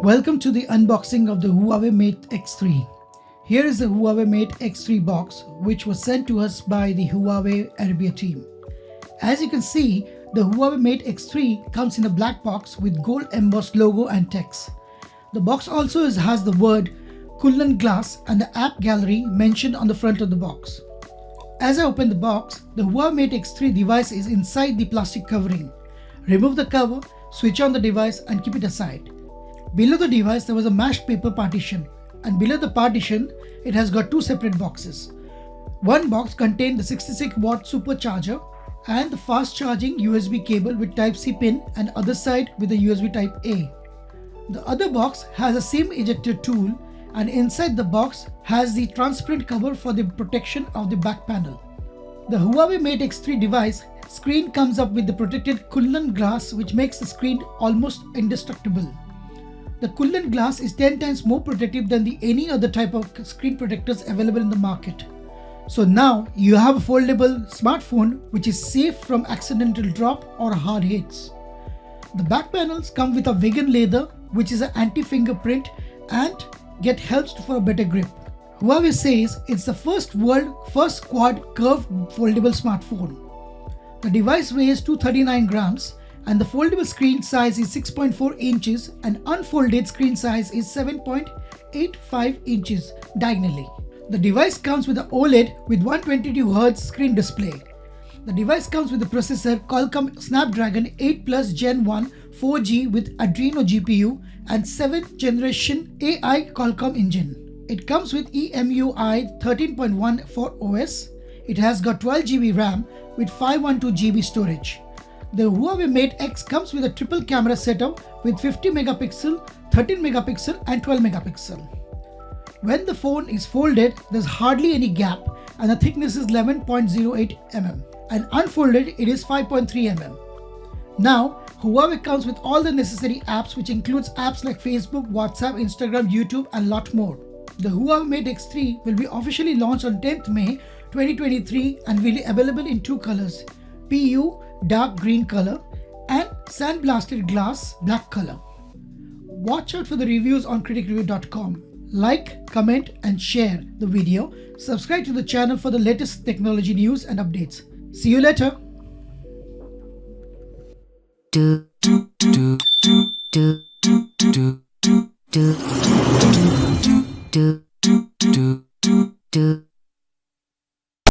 Welcome to the unboxing of the HUAWEI Mate X3. Here is the HUAWEI Mate X3 box, which was sent to us by the Huawei Arabia team. As you can see, the HUAWEI Mate X3 comes in a black box with gold embossed logo and text. The box also has the word Kullan Glass and the app gallery mentioned on the front of the box. As I open the box, the HUAWEI Mate X3 device is inside the plastic covering. Remove the cover, switch on the device and keep it aside. Below the device there was a mashed paper partition, and below the partition it has got two separate boxes. One box contained the 66-watt supercharger and the fast charging USB cable with Type-C pin, and other side with the USB Type-A. The other box has the same ejector tool, and inside the box has the transparent cover for the protection of the back panel. The HUAWEI Mate X3 device screen comes up with the protected Kullan glass, which makes the screen almost indestructible. The Kullan glass is 10 times more protective than any other type of screen protectors available in the market. So now you have a foldable smartphone which is safe from accidental drop or hard hits. The back panels come with a vegan leather, which is an anti-fingerprint and helps for a better grip. Huawei says it's the first quad curved foldable smartphone. The device weighs 239 grams. And the foldable screen size is 6.4 inches and unfolded screen size is 7.85 inches diagonally. The device comes with an OLED with 122Hz screen display. The device comes with the processor Qualcomm Snapdragon 8 Plus Gen 1 4G with Adreno GPU and 7th generation AI Qualcomm engine. It comes with EMUI 13.1 for OS. It has got 12GB RAM with 512GB storage. The HUAWEI Mate X comes with a triple camera setup with 50 megapixel, 13 megapixel and 12 megapixel. When the phone is folded, there's hardly any gap and the thickness is 11.08 mm, and unfolded it is 5.3 mm. Now, Huawei comes with all the necessary apps, which includes apps like Facebook, WhatsApp, Instagram, YouTube and lot more. The HUAWEI Mate X3 will be officially launched on 10th May 2023 and will be available in two colors, PU dark green color and sandblasted glass black color. Watch out for the reviews on criticriview.com. Like, comment and share the video. Subscribe to the channel for the latest technology news and updates. See you later. Do